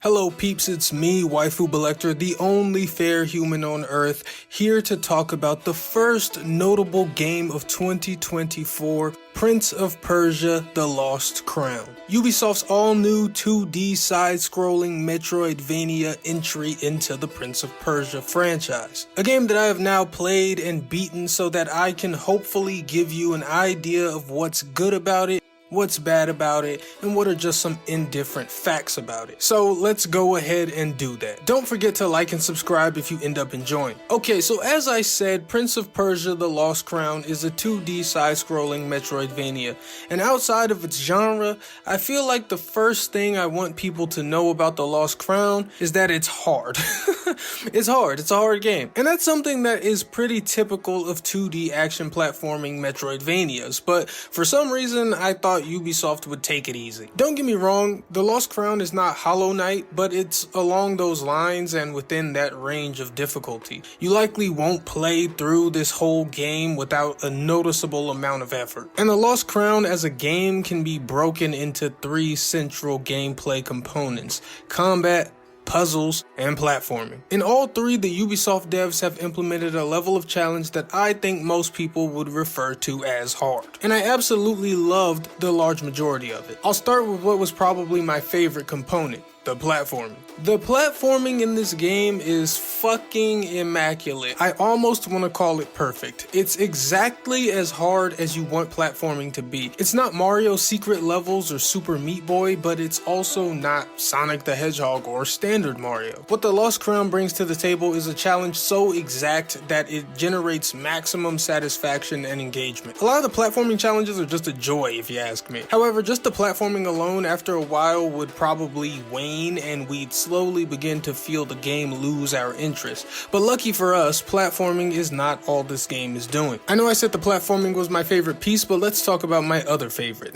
Hello peeps, it's me, Waifu Belector, the only fair human on Earth, here to talk about the first notable game of 2024, Prince of Persia: The Lost Crown. Ubisoft's all-new 2D side-scrolling Metroidvania entry into the Prince of Persia franchise. A game that I have now played and beaten so that I can hopefully give you an idea of what's good about it, what's bad about it, and what are just some indifferent facts about it. So let's go ahead and do that. Don't forget to like and subscribe if you end up enjoying. Okay, so as I said, Prince of Persia: The Lost Crown is a 2D side-scrolling Metroidvania, and outside of its genre, I feel like the first thing I want people to know about The Lost Crown is that it's hard. It's hard, it's a hard game, and that's something that is pretty typical of 2D action platforming Metroidvanias, but for some reason I thought Ubisoft would take it easy. Don't get me wrong, The Lost Crown is not Hollow Knight, but it's along those lines and within that range of difficulty. You likely won't play through this whole game without a noticeable amount of effort. And The Lost Crown as a game can be broken into three central gameplay components: combat, puzzles, and platforming. In all three, the Ubisoft devs have implemented a level of challenge that I think most people would refer to as hard. And I absolutely loved the large majority of it. I'll start with what was probably my favorite component: the platforming. The platforming in this game is fucking immaculate. I almost want to call it perfect. It's exactly as hard as you want platforming to be. It's not Mario Secret Levels or Super Meat Boy, but it's also not Sonic the Hedgehog or standard Mario. What the Lost Crown brings to the table is a challenge so exact that it generates maximum satisfaction and engagement. A lot of the platforming challenges are just a joy, if you ask me. However, just the platforming alone after a while would probably wane, and we'd slowly begin to feel the game lose our interest. But lucky for us, platforming is not all this game is doing. I know I said the platforming was my favorite piece, but let's talk about my other favorite,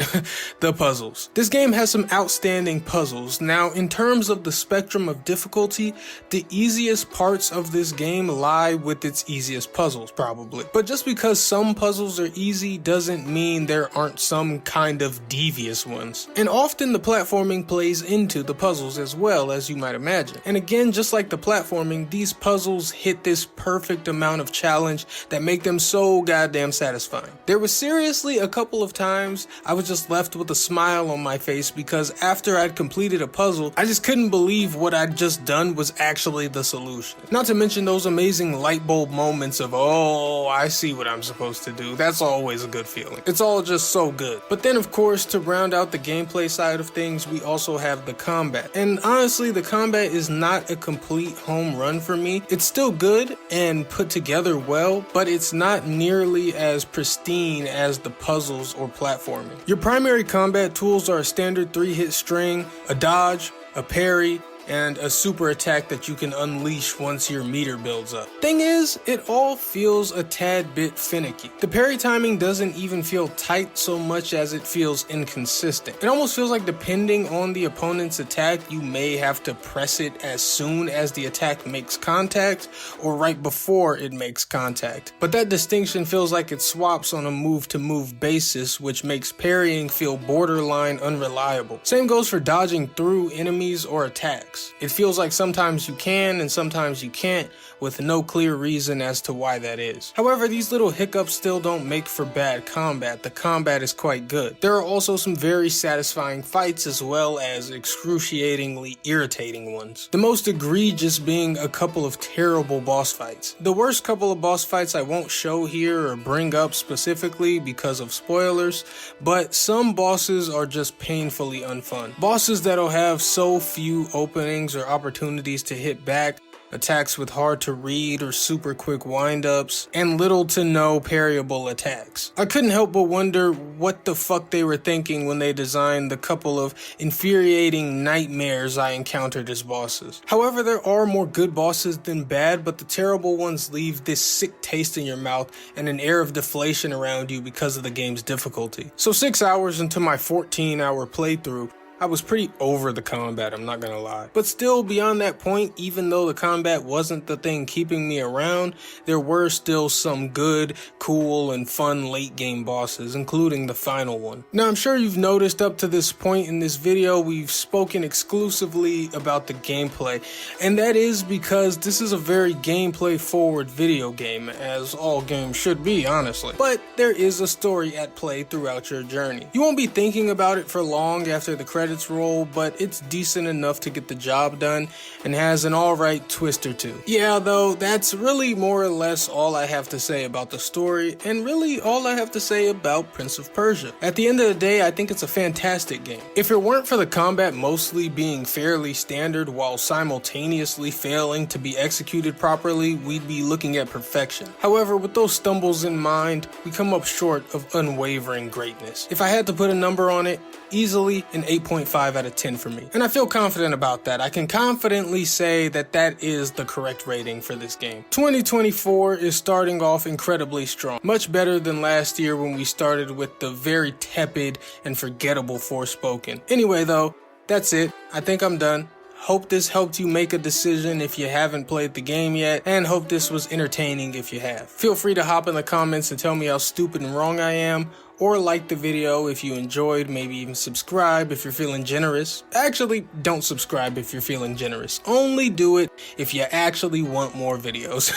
the puzzles. This game has some outstanding puzzles. Now, in terms of the spectrum of difficulty, the easiest parts of this game lie with its easiest puzzles, probably. But just because some puzzles are easy doesn't mean there aren't some kind of devious ones. And often the platforming plays into the puzzles as well, as you might imagine. And again, just like the platforming, these puzzles hit this perfect amount of challenge that make them so goddamn satisfying. There was seriously a couple of times I was just left with a smile on my face because after I'd completed a puzzle, I just couldn't believe what I'd just done was actually the solution. Not to mention those amazing light bulb moments of, oh, I see what I'm supposed to do. That's always a good feeling. It's all just so good. But then, of course, to round out the gameplay side of things, we also have the combat. And honestly, the combat is not a complete home run for me. It's still good and put together well, but it's not nearly as pristine as the puzzles or platforming. Your primary combat tools are a standard 3-hit string, a dodge, a parry, and a super attack that you can unleash once your meter builds up. Thing is, it all feels a tad bit finicky. The parry timing doesn't even feel tight so much as it feels inconsistent. It almost feels like depending on the opponent's attack, you may have to press it as soon as the attack makes contact or right before it makes contact. But that distinction feels like it swaps on a move-to-move basis, which makes parrying feel borderline unreliable. Same goes for dodging through enemies or attacks. It feels like sometimes you can and sometimes you can't, with no clear reason as to why that is. However, these little hiccups still don't make for bad combat. The combat is quite good. There are also some very satisfying fights as well as excruciatingly irritating ones. The most egregious being a couple of terrible boss fights. The worst couple of boss fights I won't show here or bring up specifically because of spoilers, but some bosses are just painfully unfun. Bosses that'll have so few openings or opportunities to hit back, attacks with hard to read or super quick wind-ups, and little to no parryable attacks. I couldn't help but wonder what the fuck they were thinking when they designed the couple of infuriating nightmares I encountered as bosses. However, there are more good bosses than bad, but the terrible ones leave this sick taste in your mouth and an air of deflation around you because of the game's difficulty. So 6 hours into my 14-hour playthrough, I was pretty over the combat, I'm not gonna lie. But still, beyond that point, even though the combat wasn't the thing keeping me around, there were still some good, cool, and fun late game bosses, including the final one. Now, I'm sure you've noticed up to this point in this video, we've spoken exclusively about the gameplay, and that is because this is a very gameplay forward video game, as all games should be, honestly. But there is a story at play throughout your journey. You won't be thinking about it for long after the credits roll, but it's decent enough to get the job done and has an alright twist or two. Yeah, though, that's really more or less all I have to say about the story, and really all I have to say about Prince of Persia. At the end of the day, I think it's a fantastic game. If it weren't for the combat mostly being fairly standard while simultaneously failing to be executed properly, we'd be looking at perfection. However, with those stumbles in mind, we come up short of unwavering greatness. If I had to put a number on it, easily an 8.5 out of 10 for me. And I feel confident about that. I can confidently say that that is the correct rating for this game. 2024 is starting off incredibly strong. Much better than last year when we started with the very tepid and forgettable Forspoken. Anyway though, that's it. I think I'm done. Hope this helped you make a decision if you haven't played the game yet, and hope this was entertaining if you have. Feel free to hop in the comments and tell me how stupid and wrong I am, or like the video if you enjoyed, maybe even subscribe if you're feeling generous. Actually, don't subscribe if you're feeling generous. Only do it if you actually want more videos.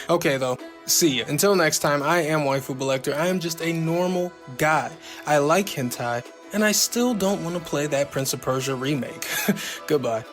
Okay though, see ya. Until next time, I am Waifu Belector. I am just a normal guy. I like hentai, and I still don't want to play that Prince of Persia remake. Goodbye.